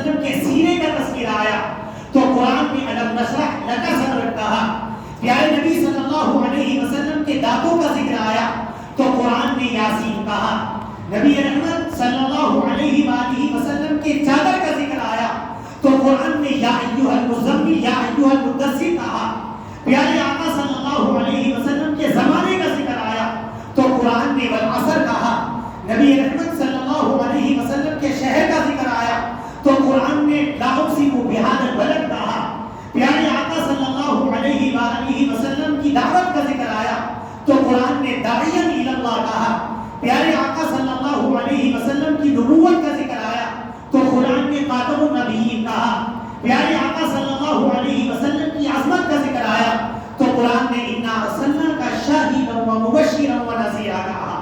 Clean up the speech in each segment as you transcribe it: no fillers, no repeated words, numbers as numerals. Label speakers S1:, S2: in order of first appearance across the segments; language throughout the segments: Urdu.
S1: وسلم کے سینے کا تذکرہ آیا تو قرآن میں الم نشرح لک صدرک کہا. پیارے نبی صلی اللہ علیہ وسلم کے دانتوں کا ذکر آیا تو قرآن نے یاسین کہا. نبی رحمت صلی اللہ علیہ وآلہ وسلم کے چادر کا ذکر آیا تو قرآن نے یا ایھا المزمل یا ایھا المدثر کہا. پیارے آقا صلی اللہ علیہ وسلم کے زمانے کا ذکر آیا تو قرآن نے والعصر کہا. نبی رحمت صلی اللہ علیہ وسلم کے شہر کا ذکر آیا تو قرآن نے لا اقسم بھیاد البلد کہا. پیارے آقا صلی اللہ علیہ وآلہ وسلم کی دعوت کا ذکر آیا تو قرآن نے داعیا الی اللہ کہا. پیارے آقا صلی اللہ علیہ وسلم کی نبوت کا ذکر آیا تو قرآن نے خاتم النبیین کہا. پیارے آقا صلی اللہ علیہ وسلم کی عظمت کا ذکر آیا تو قرآن نے انا ارسلناک شاہدا و مبشرا و نذیرا کہا.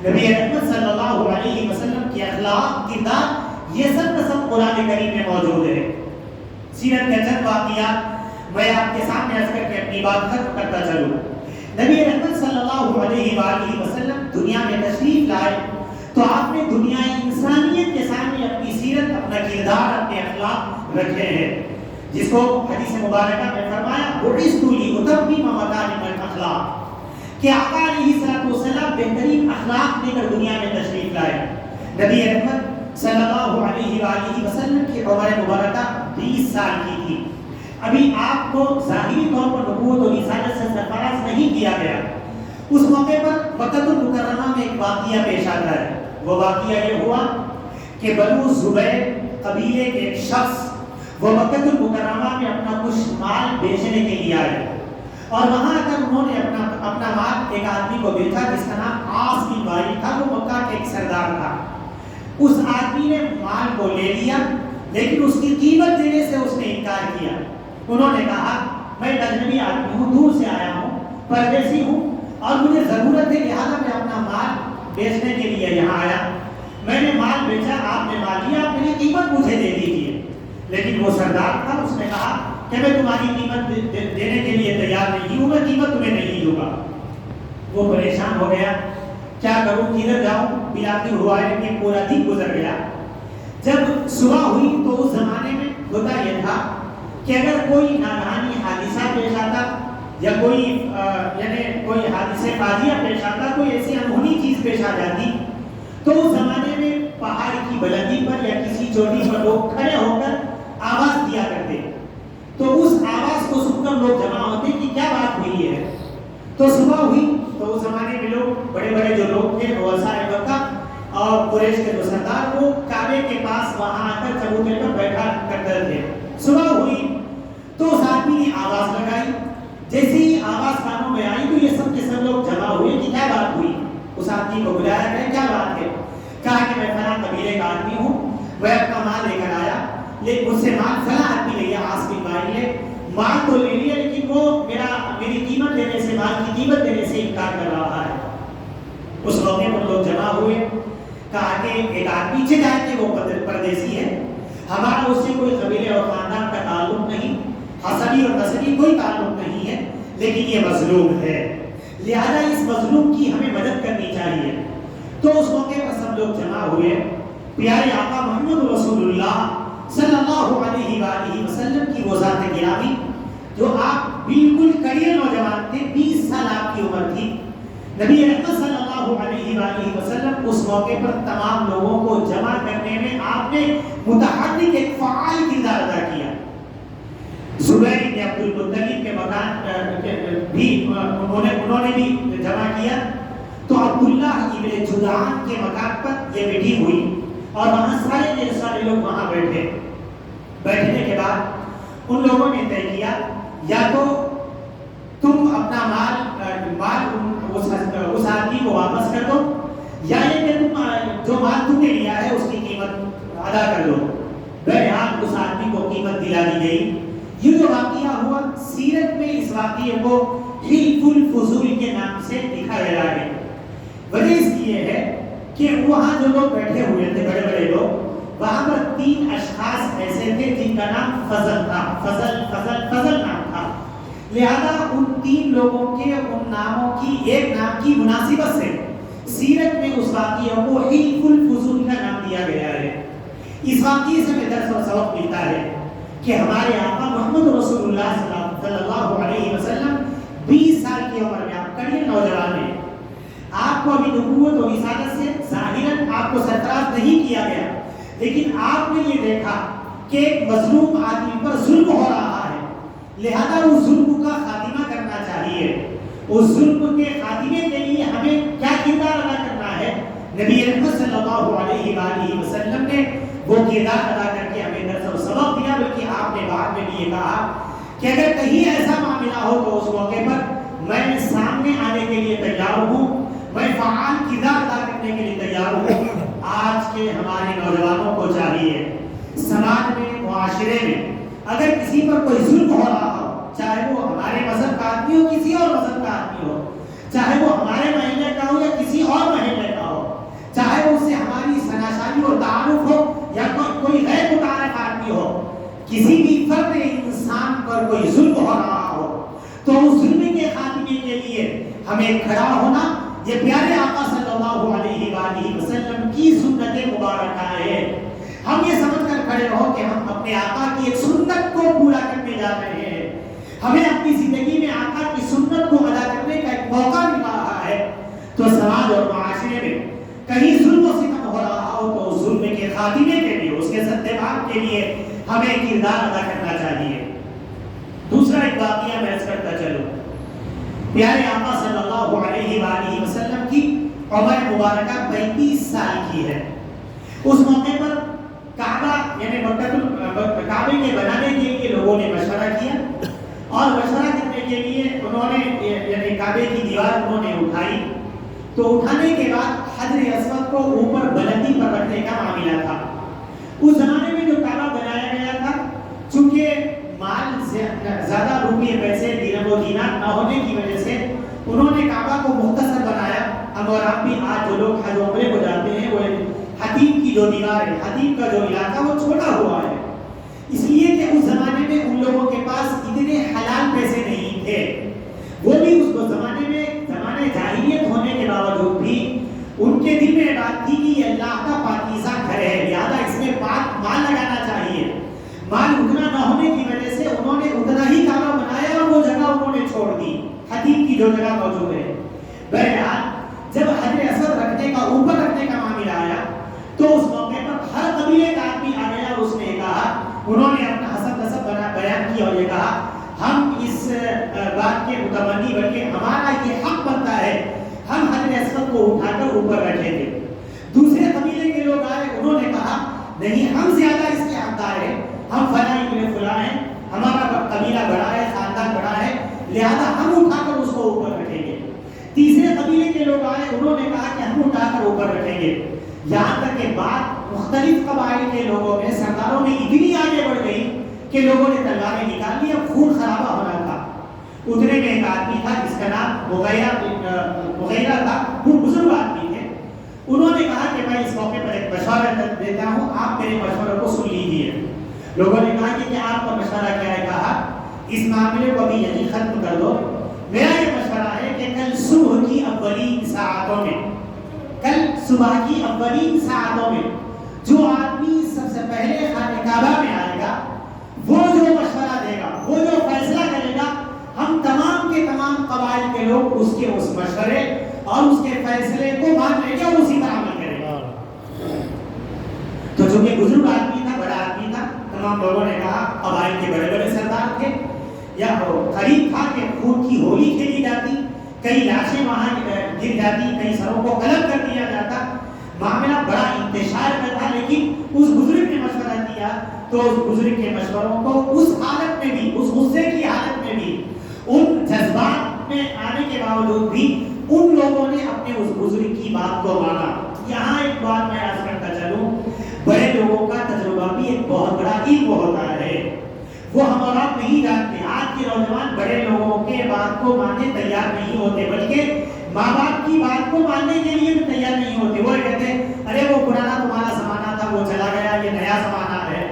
S1: نبی رحمت صلی اللہ علیہ وسلم کی اخلاق، کردار، یہ سب کا سب قرآن کریم میں موجود ہے. سیرت کے چند واقعات میں آپ کے سامنے عرض کر کے اپنی بات ختم کرتا چلوں. نبی رحمت صلی اللہ علیہ وآلہ وسلم دنیا میں تشریف لائے تو آپ نے دنیا انسانیت کے سامنے اپنی سیرت، اپنا کردار، اپنے اخلاق رکھے ہیں، جس کو حدیث مبارکہ میں فرمایا بعثت لأتمم مکارم الاخلاق، کہ آقا علیہ السلام بہترین اخلاق لے کر دنیا میں تشریف لائے. نبی رحمت صلی اللہ علیہ وآلہ وسلم کی عمر مبارکہ 20 سال کی تھی. ابھی آپ کو ظاہری طور پر نبوت اور رسالت سے سرفراز نہیں کیا گیا. اس موقع پر مکہ المکرمہ میں ایک واقعہ پیش آتا ہے. وہ واقعہ یہ ہوا کہ بنو زبیر قبیلے کے ایک شخص وہ مکہ المکرمہ میں اپنا کچھ مال بیچنے کے لیے آئے اور وہاں اگر انہوں نے اپنا مال ایک آدمی کو بیچا جس کا نام عاص بن وائل تھا. وہ مکہ کے ایک سردار تھا. اس آدمی نے مال کو لے لیا لیکن اس کی قیمت دینے سے اس نے انکار کیا. انہوں نے کہا میں اجنبی آدمی ہوں، دور سے آیا ہوں، پردیسی ہوں اور مجھے ضرورت ہے، لہٰذا میں اپنا مال بیچنے کے لیے یہاں آیا. میں نے مال بیچا، آپ نے مال لیا، آپ میری قیمت مجھے دے دیجیے. لیکن وہ سردار تھا، اس نے کہا کہ میں تمہاری قیمت دینے کے لیے تیار نہیں ہوں، میں قیمت تمہیں نہیں دوں گا. وہ پریشان ہو گیا، کیا کروں، کدھر جاؤں. بالآخر ہوا ہے کہ پورا دن گزر گیا. جب صبح ہوئی تو اس زمانے میں ہوتا یہ تھا کہ اگر کوئی ناگہانی حادثہ پیش آتا یا کوئی حادثے بازیاں پیش آتا، کوئی ایسی انہونی چیز پیش آ جاتی تو اس زمانے میں پہاڑ کی بلندی پر یا کسی چوٹی پر لوگ کھڑے ہو کر آواز دیا کرتے. تو اس آواز کو سن کر لوگ جمع ہوتے کہ کیا بات ہوئی ہے. تو صبح ہوئی تو اس زمانے میں لوگ بڑے بڑے جو لوگ تھے رؤسائے مکہ اور قریش کے جو سردار، وہ کعبے کے پاس وہاں آ کر چبوترے پر بیٹھا کرتے تھے. صبح ہوئی تو اس آدمی نے آواز لگائی. جیسے ہی آواز کانوں میں آئی تو یہ سب کے سب لوگ جمع ہوئے کہ کیا بات ہوئی. اس آدمی کو بلایا گیا، کیا بات ہے. کہا کہ میں فلاں قبیلے کا آدمی ہوں، میں اپنا مال لے کر آیا، لیکن مجھ سے مال فلاں آدمی لے گیا، عاص بن وائل نے مال تو لے لیا لیکن وہ میری قیمت دینے سے، مال کی قیمت دینے سے انکار کر رہا ہے. اس موقع پر لوگ جمع ہوئے. کہا کہ ایک آدمی پیچھے جائے کہ وہ پردیسی ہے، ہمارا اس سے کوئی قبیلے اور خاندان کا تعلق نہیں، حسبی اور نسبی کوئی تعلق نہیں ہے، لیکن یہ مظلوم ہے، لہذا اس مظلوم کی ہمیں مدد کرنی چاہیے. تو اس موقع پر سب لوگ جمع ہوئے. پیارے آقا محمد رسول اللہ صلی اللہ علیہ وآلہ وسلم کی وہ ذات گرامی جو آپ بالکل کڑیے نوجوان تھے، 20 سال آپ کی عمر تھی. نبی رحمت صلی اللہ علیہ وآلہ وسلم اس موقع پر تمام لوگوں کو جمع کرنے میں آپ نے متحرک ایک فعال کردار ادا کیا. زبیر بن عبد المطلب کے مکان بھی انہوں نے بھی جمع کیا. تو عبداللہ ابن جدعان کے مکان پر یہ میٹنگ ہوئی اور وہاں سارے لوگ وہاں بیٹھے. بیٹھنے کے بعد ان لوگوں نے طے کیا یا تو تم اپنا مال اس آدمی کو واپس کر دو یا یہ کہ تم جو مال تم نے لیا ہے اس کی قیمت ادا کر دو. بہرحال اس آدمی کو قیمت دلا دی گئی. یہ جو واقعہ ہوا سیرت میں اس واقعے کو حلف الفضول کے نام سے لکھا گیا ہے. وجہ اس کی یہ ہے کہ وہاں جو لوگ بیٹھے ہوئے تھے بڑے بڑے لوگ، وہاں پر 3 اشخاص ایسے تھے جن کا نام فضل تھا. فضل نام تھا. لہذا ان 3 لوگوں کے ان ناموں کی ایک نام کی مناسبت سے سیرت میں اس واقعے کو حلف الفضول کا نام دیا گیا ہے. اس واقعے سے میں درس اور سبق ملتا ہے کہ ہمارے آقا محمد رسول اللہ صلی اللہ علیہ وسلم 20 سال کی عمر میں، آپ کڑے نوجوان ہیں، آپ کو ابھی نبوت و رسالت سے ظاہراً آپ کو سرفراز نہیں کیا گیا، لیکن آپ نے یہ دیکھا کہ ایک مظلوم آدمی پر ظلم ہو رہا ہے، لہذا اس ظلم کا خاتمہ کرنا چاہیے۔ اس ظلم کے خاتمے کے لیے ہمیں کیا کردار ادا کرنا ہے؟ نبی اکرم صلی اللہ علیہ وآلہ وسلم نے وہ کردار ادا کر کے ہمیں درس و سبق دیا، بلکہ آپ نے بعد میں بھی یہ کہا کہ اگر کہیں ایسا معاملہ ہو تو اس موقع پر میں سامنے آنے کے لیے تیار ہوں، میں فعال کردار ادا کرنے کے لیے تیار ہوں۔ آج کے ہمارے نوجوانوں کو چاہیے سماج میں، معاشرے میں اگر کسی پر کوئی ظلم ہو رہا ہو، چاہے وہ ہمارے مذہب کا آدمی ہو، کسی اور مذہب کا آدمی ہو، چاہے وہ ہمارے محلے کا ہو یا کسی اور محلے کا ہو، چاہے وہ اس سے ہماری شناسائی اور تعارف ہو یا کوئی غیر متعارف آدمی ہو، کسی بھی فرد انسان پر کوئی ظلم ہو رہا ہو تو اس ظلم کے خاتمے کے لیے ہمیں کھڑا ہونا یہ پیارے آقا صلی اللہ علیہ وآلہ وسلم کی سنت مبارکہ ہے۔ ہم یہ سمجھ کر کھڑے رہو کہ ہم اپنے آقا کی ایک سنت کو پورا کرنے جا رہے ہیں، ہمیں اپنی زندگی میں آقا کی سنت کو ادا کرنے کا ایک موقع مل رہا ہے، تو سماج اور معاشرے میں کہیں ظلم و ستم ہو رہا ہو تو اس ظلم کے خاتمے کے لیے، اس کے سدباب کے لیے ہمیں کردار ادا کرنا چاہیے۔ دوسرا ایک واقعہ میں عرض کرتا چلوں، پیارے آقا صلی اللہ علیہ وآلہ وسلم کی عمر مبارکہ 35 سال کی ہے۔ اس موقع پر کعبہ یعنی کعبے کے بنانے کے لیے لوگوں نے مشورہ کیا، اور مشورہ کرنے کے لیے انہوں نے یعنی کعبے کی دیوار انہوں نے اٹھائی، تو اٹھانے کے بعد حجر اسود کو اوپر بلندی پر رکھنے کا معاملہ تھا۔ اس زمانے میں جو کعبہ بنایا گیا تھا، چونکہ مال زیادہ روپے پیسے درہم و دینار نہ ہونے کی وجہ سے انہوں نے کعبہ کو مختصر بنایا۔ اب اور آپ بھی آج جو لوگ حج عمرے کو جاتے ہیں، وہ حتیم کی جو دیوار ہے، حتیم کا جو علاقہ وہ چھوٹا ہوا ہے، اس لیے کہ اس زمانے میں ان لوگوں کے پاس اتنے حلال پیسے نہیں تھے، وہ بھی اس زمانے میں زمانے جاہلیت ہونے کے باوجود بھی ان کے دل میں بات تھی کہ یہ اللہ کا پاکیزہ گھر ہے، لہٰذا اس میں پاک مال لگانا چاہیے۔ مال اتنا نہ ہونے کی وجہ سے انہوں نے اتنا ہی کعبہ بنایا اور وہ جگہ انہوں نے چھوڑ دی، حتیم کی جو جگہ موجود ہے۔ بہرحال جب حجر اسود رکھنے کا اوپر رکھنے کا معاملہ آیا تو اس موقع پر ہر قبیلے کا آدمی آ گیا اور اس نے کہا، انہوں نے اپنا حسب نسب بیان کیا اور یہ کہا ہم اس بات کے متمنی بلکہ ہمارا یہ حق بنتا ہے، ہم حجر اسود کو اٹھا کر اوپر رکھیں گے۔ دوسرے قبیلے کے لوگ آئے، انہوں نے کہا نہیں، ہم زیادہ اس کے حقدار ہیں، ہم فلاں ابن فلاں ہیں، ہمارا قبیلہ بڑا ہے، خاندان بڑا ہے، لہذا ہم اٹھا کر اس کو اوپر رکھیں گے۔ تیسرے قبیلے کے لوگ آئے، انہوں نے کہا کہ ہم اٹھا کر اوپر رکھیں گے، یہاں تک کہ بات مختلف قبائل کے لوگوں میں سرداروں میں اتنی آگے بڑھ گئی کہ لوگوں نے تلواریں نکال لی، اب خون خرابہ ہونا تھا۔ اتنے میں ایک آدمی تھا جس کا نام مغیرہ تھا، وہ بزرگ آدمی تھے، انہوں نے کہا کہ میں اس موقع پر ایک مشورہ دیتا ہوں، آپ میرے مشورے کو سن لیجیے۔ لوگوں نے کہا کہ آپ کا مشورہ کیا ہے؟ کہا اس معاملے کو ابھی یہی ختم کر دو، میرا یہ مشورہ ہے کہ کل صبح کی اولین ساعتوں میں، کل صبح کی اولین ساعتوں میں جو آدمی سب سے پہلے خانہ کعبہ میں آئے گا، وہ جو مشورہ دے گا، وہ جو فیصلہ کرے گا، ہم تمام کے تمام قبائل کے لوگ اس کے اس مشورے اور اس کے فیصلے کو مان لیں گے اور اسی پر عمل کریں گے۔ تو چونکہ بزرگ آدمی تھا، بڑا آدمی تھا، تمام لوگوں نے کہا، قبائل کے بڑے بڑے سردار تھے، یا قریب تھا کہ خون کی ہولی کھیلی جاتی، کئی لاشیں وہاں گر جاتی، کئی سروں کو قلم کر دیا جاتا، معاملہ بڑا انتشار کا تھا، لیکن اس بزرگ نے مشورہ دیا تو اس بزرگ کے مشوروں کو اس حالت میں بھی، اس غصے کی حالت میں بھی، ان جذبات میں آنے کے باوجود بھی ان لوگوں نے اپنے اس بزرگ کی بات کو مانا۔ یہاں ایک بات میں عرض کرتا چلوں، بڑے لوگوں کا تجربہ بھی ایک بہت بڑا علم ہوتا ہے، وہ ہم اور آپ نہیں جانتے۔ آج کے نوجوان بڑے لوگوں کے بات کو ماننے تیار نہیں ہوتے، بلکہ ماں باپ کی بات کو ماننے کے لیے بھی تیار نہیں ہوتے۔ وہ کہتے ہیں ارے وہ پرانا تمہارا زمانہ تھا، وہ چلا گیا، یہ نیا زمانہ ہے،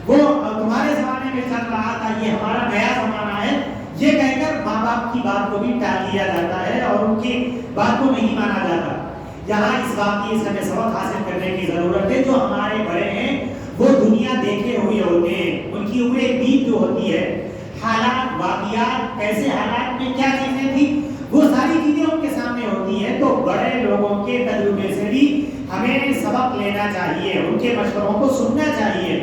S1: وہ تمہارے زمانے میں چل رہا تھا، یہ ہمارا نیا زمانہ ہے، یہ کہہ کر ماں باپ کی بات کو بھی ٹال دیا جاتا ہے اور ان کی بات کو نہیں مانا جاتا۔ یہاں اس واقعے سے ہمیں سبق حاصل کرنے کی ضرورت ہے، جو ہمارے بڑے ہیں وہ دنیا دیکھے ہوئے کیسے حالات میں کیا چیزیں تھی، وہ ساری چیزیں ان کے سامنے ہوتی ہیں. تو بڑے لوگوں کے تجربے سے بھی ہمیں سبق لینا چاہیے، ان کے مشوروں کو سننا چاہیے.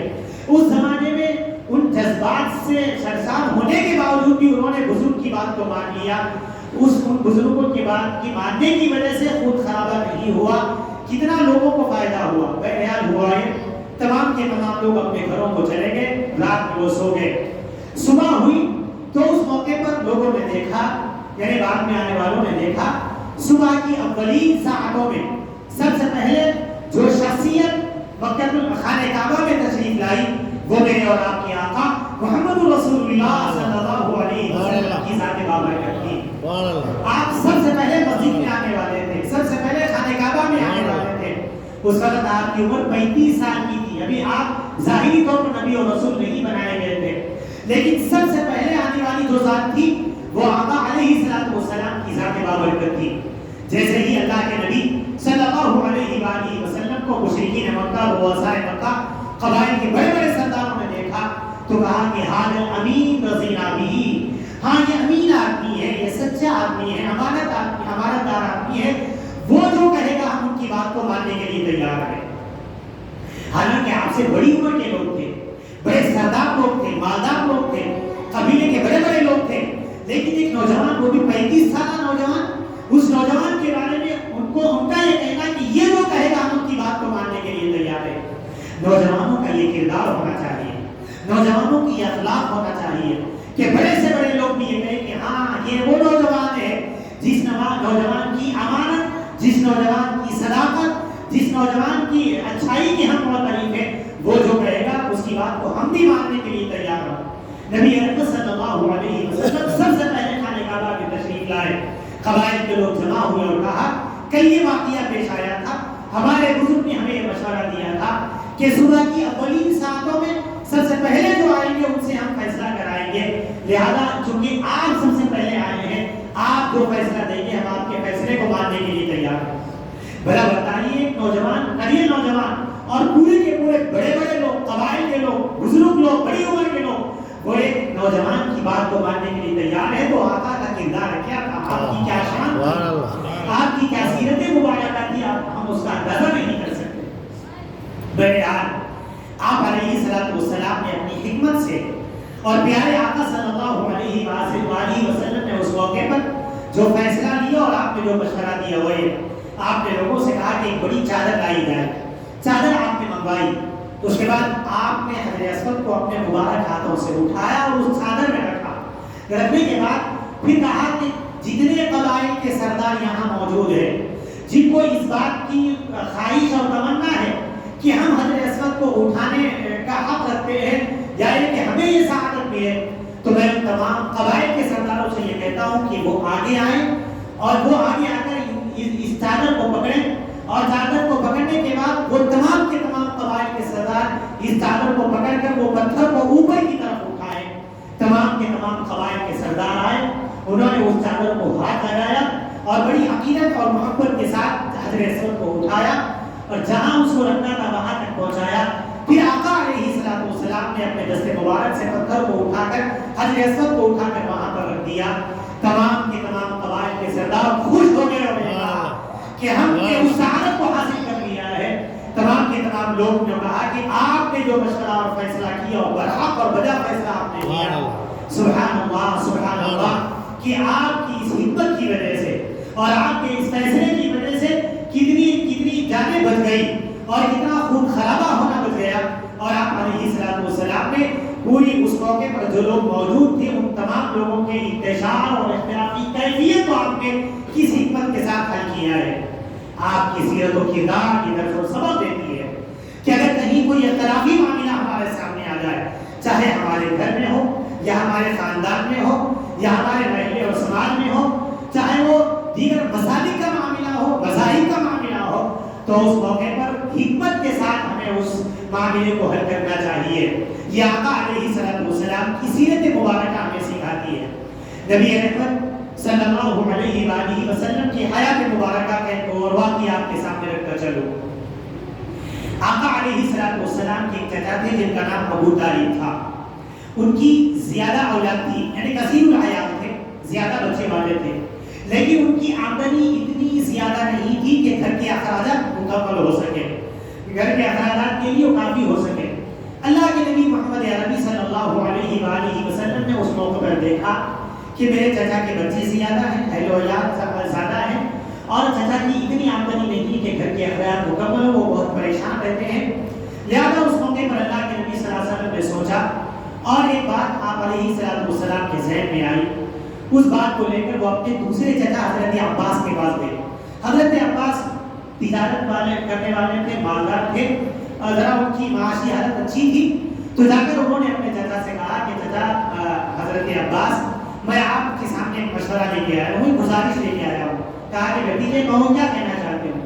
S1: اس زمانے میں ان جذبات سے سرشار ہونے کے باوجود بھی انہوں نے بزرگ کی بات کو مان لیا. ان بزرگوں کی بات کی ماننے کی وجہ سے خود خرابہ نہیں ہوا، کتنا لوگوں کو فائدہ ہوا. بہرحال ہوا ہے تمام کے تمام لوگ اپنے گھروں کو چلے گئے، رات میں وہ سو گئے. صبح ہوئی تو اس موقع پر لوگوں نے دیکھا، یعنی بعد میں آنے والوں نے دیکھا، صبح کی اولین ساعتوں میں سب سے پہلے جو شخصیت مکہ خانہ کعبہ میں تشریف لائی وہ میرے اور آپ کے آقا محمد رسول اللہ صلی اللہ علیہ وسلم کی ذات بابرکت تھی. آپ سب سے پہلے مسجد میں آنے والے تھے، سب سے پہلے خانہ کعبہ میں آنے والے تھے. اس وقت آپ کی عمر 35 سال کی تھی. ابھی آپ ظاہری طور پر نبی اور رسول نہیں بنائے گئے تھے، لیکن سب سے پہلے آنے والی جو ذات تھی وہ آقا علیہ السلام کی ذات بابرکت تھی. جیسے ہی اللہ کے نبی صلی اللہ علیہ وآلہ وسلم کو مشرکین مکہ و وسائے مکہ قبائل کے بڑے بڑے سرداروں نے دیکھا تو کہا کہ حاضر امین رضینا بھی، ہاں یہ امین آدمی ہے، یہ سچا آدمی ہے، امانت دار آدمی ہے، وہ جو کہے گا ہم ان کی بات کو ماننے کے لیے تیار ہیں. حالانکہ آپ سے بڑی عمر کے لوگ تھے، بڑے سردار لوگ تھے، مالدار لوگ تھے، قبیلے کے بڑے بڑے لوگ تھے، لیکن ایک نوجوان، وہ بھی 35 سالہ نوجوان، اس نوجوان کے بارے میں ان کا یہ کہنا کہ یہ جو کہے گا ہم ان کی بات کو ماننے کے لیے تیار ہے. نوجوانوں کا یہ کردار ہونا چاہیے، نوجوانوں کی یہ اخلاق ہونا چاہیے کہ بڑے سے بڑے لوگ بھی یہ کہیں کہ ہاں یہ وہ نوجوان ہے جس نوجوان کی امانت، جس نوجوان کی صداقت، جس نوجوان کی اچھائی کی ہم معترف ہیں، وہ جو کہے گا اس کی بات کو ہم بھی ماننے کے لیے تیار ہوں. نبی اکرم صلی اللہ علیہ وسلم سب سے پہلے خانہ کعبہ میں تشریف لائے. قبائل کے لوگ جمع ہوئے اور کہا کہ یہ واقعہ پیش آیا تھا، ہمارے بزرگ نے ہمیں یہ مشورہ دیا تھا کہ صبح کی اولین ساعتوں میں سب سے پہلے جو آئیں گے ان سے ہم فیصلہ کرائیں گے، لہذا چونکہ آپ سب سے پہلے آئے ہیں، آپ جو فیصلہ دیں گے ہم آپ کے فیصلے کو ماننے کے لیے تیار ہیں. بھلا بتائیے ایک نوجوان، قریب نوجوان اور پورے کے پورے بڑے بڑے لوگ، قبائل کے لوگ، بزرگ لوگ، بڑی عمر کے لوگ، وہ ایک نوجوان کی بات کو ماننے کے لیے تیار ہے. تو آقا کا کردار کیا تھا، آپ کی کیا شان تھی، آپ کی کیا سیرت مبارکہ تھی، ہم اس کا اندازہ نہیں کر سکتے. بہرحال آپ علیہ السلام نے اپنی حکمت سے اور پیارے آقا صلی اللہ علیہ وآلہ وسلم نے اس موقع پر جو فیصلہ لیا اور آپ نے جو مشورہ دیا وہ یہ، آپ نے لوگوں سے کہا کہ ایک بڑی چادر لائی جائے. چادر آپ نے منگوائی. اس کے بعد آپ نے حجر اسود کو اپنے مبارک ہاتھوں سے اٹھایا اور اس چادر میں رکھا. رکھنے کے بعد پھر کہا کہ جتنے قبائل کے سردار یہاں موجود ہیں، جن کو اس بات کی خواہش اور تمنا ہے کہ ہم حجر اسود کو اٹھانے کا حق رکھتے ہیں، یعنی کہ ہمیں یہ سعادت بھی ہے، تو میں تمام قبائل کے سرداروں سے یہ کہتا ہوں کہ وہ آگے آئیں اور وہ آگے آ کر اس چادر کو پکڑیں، اور چادر کو پکڑنے کے بعد وہ تمام کے تمام قبائل کے سردار اس چادر کو پکڑ کر وہ پتھر کو اوپر کی طرف اٹھائے. تمام کے تمام قبائل کے سردار آئے، انہوں نے اس چادر کو ہاتھ لگایا اور بڑی عقیدت اور محبت کے ساتھ حجر اسود کو اٹھایا اور جہاں اس کو رکھنا تھا وہاں تک پہنچایا. پھر آقا علیہ السلام نے اپنے دست مبارک سے پتھر کو اٹھا کر حجر اسود کو اٹھا کر وہاں پر رکھ دیا. تمام کے تمام قبائل کے سردار خوش ہو گئے اور نے کہا کہ ہم نے اس سعادت کو حاصل کر لیا ہے. تمام کے تمام لوگ نے کہا کہ آپ نے جو مشورہ اور فیصلہ کیا اور برحق اور بجا فیصلہ آپ نے کیا. سبحان اللہ کہ آپ کی اس حکمت کی وجہ سے اور آپ کے اس فیصلے کی وجہ سے کتنی جانیں بچ گئی اور کتنا خون خرابہ ہونا بچ گیا. اور آپ علیہ السلام نے پوری اس موقع پر جو لوگ موجود تھے ان تمام لوگوں کے انتشار اور اختلافی کیفیت کو آپ نے کس حکمت کے ساتھ حل کیا ہے. آپ کی سیرت و کردار کی درس و سبق دیتی ہے کہ اگر کہیں کوئی اختلافی معاملہ ہمارے سامنے آ جائے، چاہے ہمارے گھر میں ہو یا ہمارے خاندان میں ہو یا ہمارے محلے اور سماج میں ہو، چاہے وہ دیگر مذاہب کا معاملہ ہو، مذاہب کا معاملہ ہو، تو اس موقع پر حکمت کے ساتھ ہمیں اس معاملے کو حل کرنا چاہیے. یہ آقا علیہ السلام کی سیرت مبارکہ ہمیں سکھاتی ہے. نبی اکرم صلی اللہ علیہ وآلہ وسلم کی حیات مبارکہ کا ایک اور واقعہ آپ کے سامنے رکھ کر چلو. آقا علیہ السلام کے ایک چچا تھے جن کا نام ابو طالب تھا. ان کی زیادہ اولاد تھی، یعنی کثیر الحیات تھے. زیادہ بچے والے تھے، لیکن ان کی آمدنی اتنی زیادہ نہیں تھی کہ گھر کے اخراجات مکمل ہو سکے، گھر کے اخراجات کے لیے وہ کافی ہو سکے۔ اللہ کے نبی محمد عربی صلی اللہ علیہ وآلہ وسلم نے اس موقع پر دیکھا کہ میرے چچا کے بچے زیادہ ہیں، اہل و عیال زیادہ ہیں، اور چچا کی اتنی آمدنی نہیں کہ گھر کے اخراجات مکمل ہو، وہ بہت پریشان رہتے ہیں۔ لہٰذا اس موقع پر اللہ کے نبی صلی اللہ علیہ وسلم نے سوچا، اور ایک بات آپ علیہ السلام کے ذہن میں آئی۔ اس بات کو لے کر وہ اپنے دوسرے چچا حضرت عباس کے پاس گئے۔ حضرت عباس تجارت والے کرنے والے تھے، مالدار تھے، اور ذرا ان کی معاشی حالت اچھی تھی، تو جا کر انہوں نے اپنے چچا سے کہا کہ چچا حضرت عباس، میں آپ کے سامنے ایک مشورہ لے کے آیا ہوں، گزارش لے کے آیا ہوں۔ کہا کہ بھتیجے کہو کیا کہنا چاہتے ہو؟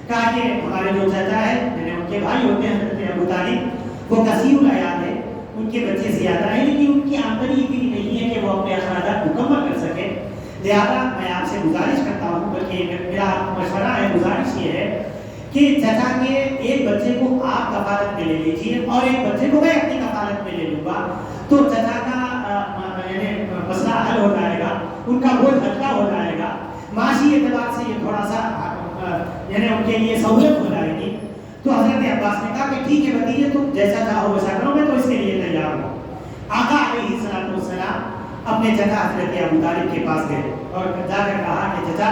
S1: کہا کہ ہمارے جو چچا ہے، یعنی ان کے بھائی ہوتے ہیں حضرت ابو طالب، وہ کثیر العیال ہے، ان کے بچے زیادہ ہیں، لیکن ان کی آمدنی اتنی نہیں ہے کہ وہ اپنے اخراجات مکمل کر سکے۔ لہٰذا میں آپ سے گزارش کرتا ہوں، بلکہ میرا مشورہ ہے، گزارش یہ ہے کہ چچا کے ایک بچے کو آپ کفالت میں لے لیجیے اور ایک بچے کو میں اپنی کفالت میں لے لوں گا، تو چچا کا مسئلہ حل ہو جائے گا، ان کا بوجھ ہلکا ہو جائے گا، معاشی اعتبار سے یہ تھوڑا سا یعنی ان کے لیے سہولت ہو جائے گی۔ تو حضرت عباس نے کہا کہ ٹھیک ہے بھتیجے، تم جیسا چاہو ویسا کرو، میں تو اس کے لیے تیار ہوں۔ آقا علیہ السلام اپنے چچا حضرت ابو طالب کے پاس گئے اور جا کر کہا کہ چچا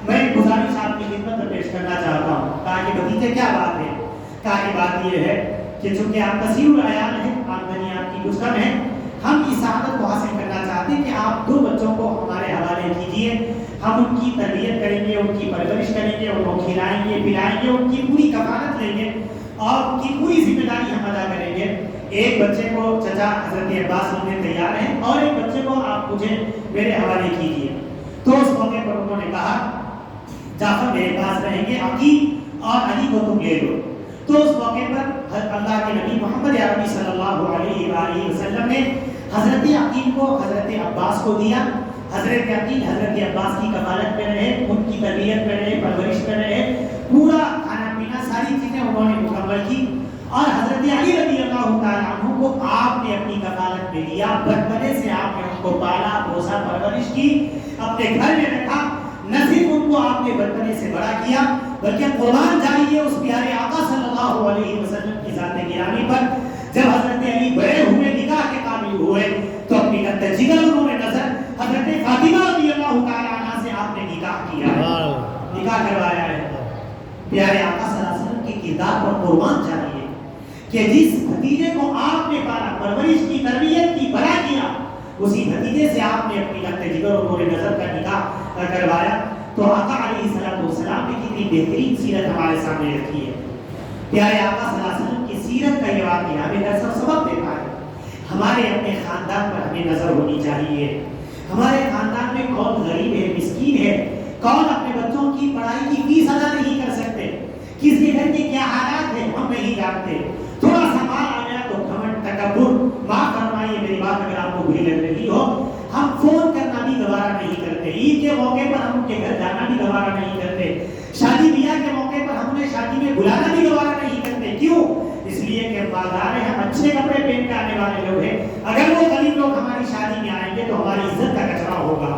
S1: میں ایک گزارش آپ کی خدمت میں پیش کرنا چاہتا ہوں۔ کہا کہ بھتیجے کیا بات ہے؟ کہا کہ بات یہ ہے کہ چونکہ آپ کثیر العیال ہیں، آمدنی آپ کی کچھ کم ہے، ہم اس سعادت کو حاصل کرنا چاہتے ہیں کہ آپ 2 بچوں کو ہمارے حوالے کیجیے، ہم ان کی تربیت کریں گے، ان کی پرورش کریں گے، ان کو کھلائیں گے پلائیں گے، ان کی پوری کفالت لیں گے اور ان کی پوری ذمہ داری ہم ادا کریں گے۔ ایک بچے کو چچا حضرت عباس ہونے تیار ہیں اور ایک بچے کو آپ مجھے میرے حوالے کیجیے۔ تو اس موقع پر انہوں نے کہا جعفر میرے پاس رہیں گے، عقیل اور علی کو تم لے لو۔ تو اس موقع پر اللہ کے نبی محمد عربی صلی اللہ علیہ وآلہ وسلم نے حضرت عقیل کو حضرت عباس کو دیا۔ حضرت عقیل حضرت عباس کی کفالت میں رہے، ان کی تربیت میں رہے، پرورش میں رہے، پورا کھانا پینا ساری چیزیں انہوں نے مکمل کی، اور حضرت علی رضی اللہ تعالیٰ عنہ کو آپ نے اپنی کفالت میں لیا، بچپنے سے آپ نے ان کو پالا پوسا پرورش کی، اپنے گھر میں رکھا۔ نہ صرف ان کو آپ نے بچپنے سے بڑا کیا، بلکہ قربان جائیے اس پیارے آقا صلی اللہ علیہ وسلم کی ذات گرامی پر جب حضرت علی بڑے ہوئے، نکاح کے قابل ہوئے، تو اپنی قطع جگر انہوں نے نظر حضرت فاطمہ رضی اللہ تعالیٰ عنہ سے آپ نے نکاح کیا ہے، نکاح کروایا ہے۔ پیارے آقا صلی اللہ علیہ وسلم کی کردار پر قربان جائیے کہ جس بھتیجے کو آپ نے پالا، پرورش کی، تربیت کی، بڑا کیا، اسی بھتیجے سے آپ نے اپنی قطع جگر اور نور نظر کا نکاح کروایا۔ تو آقا علیہ السلام نے کتنی بہترین سیرت ہمارے سامنے رکھی ہے۔ پیارے آقا صلی اللہ علیہ وسلم کی سیرت کا یہ واقعہ ہمیں درس اور سبق دیتا ہے۔ ہمارے اپنے خاندان پر ہمیں نظر ہونی چاہیے، ہمارے خاندان میں کون غریب ہے، مسکین ہے، کون اپنے بچوں کی پڑھائی کی فیس ادا نہیں کر سکتے، کس کے گھر کے کیا حالات ہیں ہم نہیں جانتے۔ تھوڑا سا مال آ گیا تو گھمنڈ، تکبر، معاف فرمائیے میری بات اگر آپ کو بری لگ رہی ہو، ہم فون کرنا بھی گوارا نہیں کرتے، عید کے موقع پر ہم ان کے گھر جانا بھی گوارا نہیں کرتے، شادی بیاہ کے موقع پر ہم انہیں شادی میں بلانا بھی گوارا نہیں کرتے۔ کیوں؟ اس لیے کہ بازار ہیں، ہم اچھے کپڑے پہن کے آنے والے لوگ ہیں، اگر وہ غریب لوگ ہماری شادی میں آئیں گے تو ہماری عزت کا کچرا ہوگا۔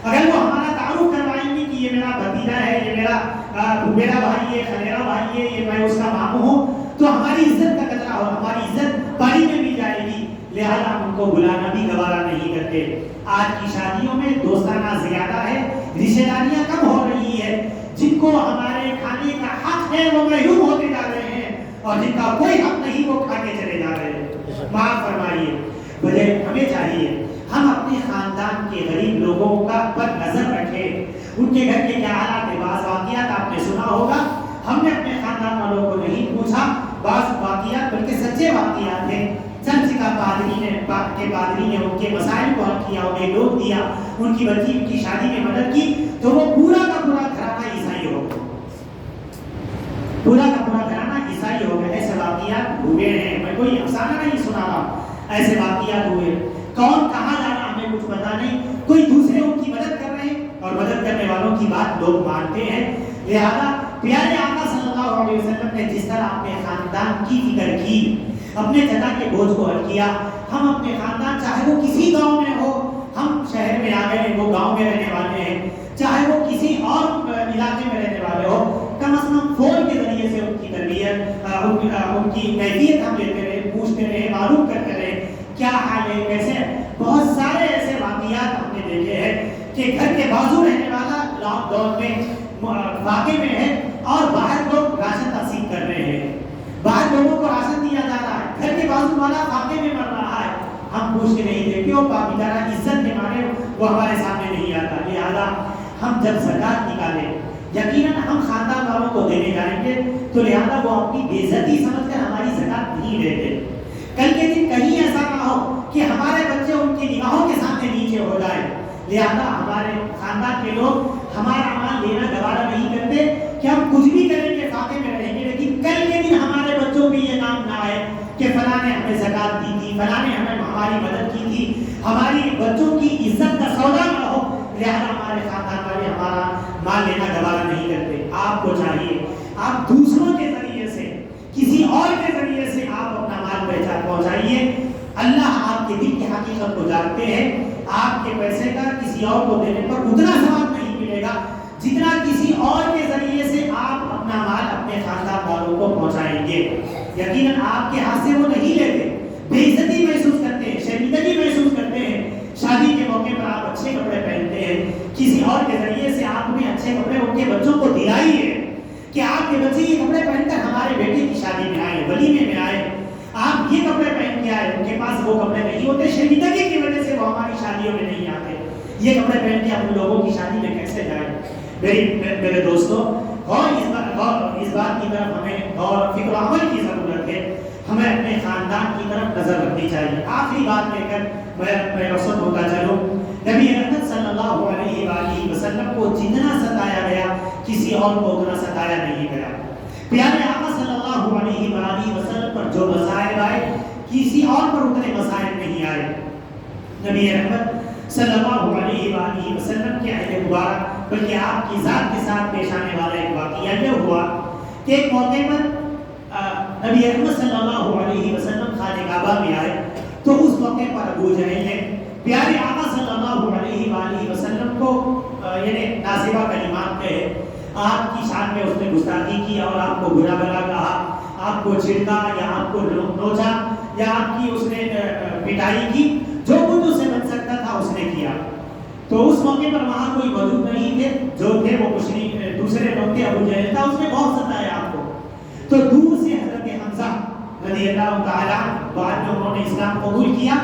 S1: اگر وہ ہمارا تعارف کروائیں گے کہ یہ میرا بھتیجا ہے، یہ میرا بھائی ہے، خلیرہ بھائی ہے، یہ میں اس کا ماموں ہوں، تو ہماری عزت کا کچرا ہوگا، ہماری عزت پانی میں مل جائے گی، لہذا ہم ان کو بلانا بھی گوارا نہیں کرتے۔ آج کی شادیوں میں دوستانہ زیادہ ہے، رشتہ داریاں کم ہو رہی ہے، جن کو ہمارے کھانے کا حق ہے وہ محروم ہوتے جا رہے ہیں، اور جن کا کوئی حق نہیں وہ کھا کے چلے جا رہے ہیں۔ معاف فرمائیے، بجائے ہمیں چاہیے ہم اپنے خاندان کے غریب لوگوں کا پر نظر رکھیں، ان کے گھر کے کیا حالات ہیں۔ بعض واقعات آپ نے سنا ہوگا، ہم نے اپنے خاندان والوں کو نہیں پوچھا، بعض واقعات بلکہ سچے واقعات ہیں، چرچ کا پادری نے ان کے مسائل کو حل کیا، انہیں لوگ دیا، ان کی بچی کی شادی میں مدد کی، تو وہ پورا کا پورا گھرانہ عیسائی ہو گیا، پورا کا پورا گھرانہ عیسائی ہو گیا۔ ایسے واقعات ہوئے ہیں، میں کوئی افسانہ نہیں سنا رہا، ایسے واقعات ہوئے۔ کون کہاں جا رہا ہمیں کچھ پتا نہیں، کوئی دوسرے ان کی مدد کر رہے ہیں اور مدد کرنے والوں کی بات لوگ مانتے ہیں۔ لہذا پیارے آقا صلی اللہ علیہ وسلم نے جس طرح اپنے خاندان کی فکر کی، اپنے چچا کے بوجھ کو حل کیا، ہم اپنے خاندان چاہے وہ کسی گاؤں میں ہو، ہم شہر میں آ گئے، وہ گاؤں میں رہنے والے ہیں، چاہے وہ کسی اور علاقے میں رہنے والے ہو، کم از کم فون کے ذریعے سے ان کی تربیت، ان کی کیفیت ہم لیتے رہے، پوچھتے رہے، معلوم کرتے رہے کیا حال ہے، کیسے ہے۔ بہت سارے ایسے واقعات ہم نے دیکھے ہیں کہ گھر کے بازو رہنے والا لاک ڈاؤن میں واقع میں ہے اور باہر لوگ راشن تقسیم کر رہے ہیں، باہر لوگوں کو راشن دیا جا رہا ہے، گھر کے بازو والا واقع میں مر رہا ہے، ہم پوچھ کے نہیں دیکھتے، وہ بیچارہ عزت کے مارے وہ ہمارے سامنے نہیں آتا۔ لہٰذا ہم جب زکوٰۃ نکالیں، یقیناً ہم خاندان والوں کو دینے جائیں گے تو لہٰذا وہ اپنی بے عزتی سمجھ کر ہماری زکوٰۃ نہیں دیتے۔ کل کے دن کہیں ایسا نہ ہو کہ ہمارے بچے ان کی نگاہوں کے سامنے نیچے ہو جائے، لہٰذا ہمارے خاندان کے لوگ ہمارا مال لینا گوارا نہیں کرتے کہ ہم کچھ بھی کریں گے، فاقے میں رہیں گے، لیکن کل کے دن ہمارے بچوں بھی یہ نام نہ آئے کہ فلاں نے ہمیں زکوٰۃ دی تھی، فلاں نے ہماری مدد کی تھی، ہماری بچوں کی عزت کا سودا نہ ہو، لہٰذا ہمارے خاندان والے ہمارا مال لینا گوارا نہیں کرتے۔ آپ کو چاہیے آپ دوسروں کے ذریعے سے، کسی اور کے ذریعے سے آپ اپنا مال پہنچائیے۔ اللہ آپ کے دل کی حقیقت کو جانتے ہیں، آپ کے پیسے کا کسی اور کو دینے پر اتنا ثواب نہیں ملے گا جتنا کسی اور کے ذریعے سے آپ اپنا مال اپنے خاندان والوں کو پہنچائیں گے۔ یقیناً آپ کے ہاتھ سے وہ نہیں لیتے، بے عزتی محسوس کرتے ہیں، شرمندگی محسوس کرتے ہیں، شادی کے موقع پر آپ اچھے کپڑے پہنتے ہیں، کسی اور کے ذریعے سے آپ انہیں اچھے کپڑے ان کے بچوں کو دلائیے کہ آپ کے بچے یہ کپڑے پہن کر ہمارے بیٹے کی شادی میں آئے، ولیمے میں آئے، آپ یہ کپڑے پہن کے آئے، ان کے پاس وہ کپڑے نہیں ہوتے، شرمندگی کی وجہ سے وہ ہماری شادیوں میں نہیں آتے، یہ کپڑے پہن کے ہم لوگوں کی شادی میں کیسے جائیں؟ میرے دوستوں، اس بات کی طرف ہمیں غور فکر و عمل کی ضرورت ہے، ہمیں اپنے خاندان کی طرف نظر رکھنی چاہیے۔ آخری بات لے کر میں رخصت ہوتا چلوں، نبی اکرم صلی اللہ علیہ وآلہ وسلم کو جتنا ستایا گیا کسی اور کو اتنا ستایا نہیں گیا۔ پیارے آقا صلی اللہ علیہ وآلہ وسلم پر جو مسائل آئے کسی اور پر اتنے مسائل نہیں آئے۔ نبی رحمت صلی اللہ علیہ وآلہ وسلم کے عہد مبارک بلکہ آپ کی ذات کے ساتھ پیش آنے والا ایک واقعہ یہ ہوا کہ ایک موقع پر نبی اکرم صلی اللہ علیہ وسلم خانہ کعبہ میں آئے تو اس موقع پر ابو جہل نے پیارے آقا صلی اللہ علیہ وآلہ وسلم کو یعنی نازیبہ کلمات کہے، آپ کی شان میں اس نے گستاخی کی اور آپ کو برا بھلا کہا، آپ کو چھڑکا یا آپ کو نوچا یا آپ کی اس نے پٹائی کی، جو کچھ اسے بن سکتا تھا اس نے کیا۔ تو اس موقع پر وہاں کوئی موجود نہیں تھے، جو تھے وہ دوسرے لوگ تھے، ابو جہل تھا، اس نے بہت ستایا آپ کو۔ تو دور سے حضرت حمزہ رضی اللہ تعالیٰ بعد میں انہوں نے اسلام قبول کیا،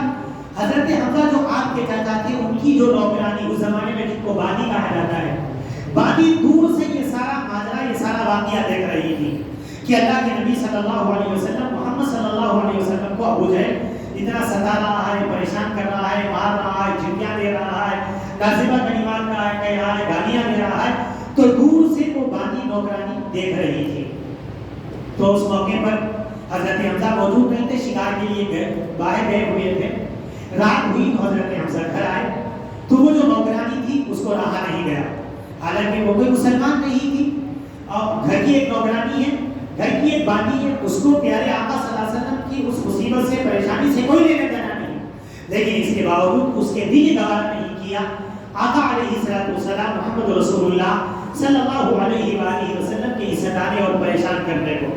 S1: حضرت حمزہ جو آپ کے چاچا تھے ان کی جو نوکرانی اس زمانے میں جن کو بادی کہا جاتا ہے، بادی دور سے یہ سارا ماجرا یہ سارا واقعہ دیکھ رہی تھی کہ اللہ کے نبی صلی اللہ علیہ وسلم محمد صلی اللہ علیہ وسلم کو ابو جہل اتنا ستا رہا ہے، پریشان کر رہا ہے، مار رہا ہے، جھٹیاں دے رہا ہے، نازیبہ کلمات کہہ رہا ہے، گالیاں دے رہا ہے، تو دور سے وہ بادی نوکرانی دیکھ رہی تھی۔ تو اس موقع پر حضرت حمزہ موجود نہیں تھے، شکار کے لیے باہر گئے ہوئے تھے، رات ہوئی تو حضرت حمزہ گھر آئے تو وہ جو نوکرانی تھی اس کو رہا نہیں گیا، حالانکہ وہ کوئی مسلمان نہیں تھی اور گھر کی ایک نوکرانی ہے، گھر کی ایک بانی ہے، اس کو پیارے آقا صلی اللہ علیہ وسلم کی اس مصیبت سے پریشانی سے کوئی لینا دینا نہیں، لیکن اس کے باوجود اس کے دل گوارا نہیں کیا آقا علیہ السلام محمد رسول اللہ صلی اللہ علیہ وآلہ وسلم کے ستانے اور پریشان کرنے کو۔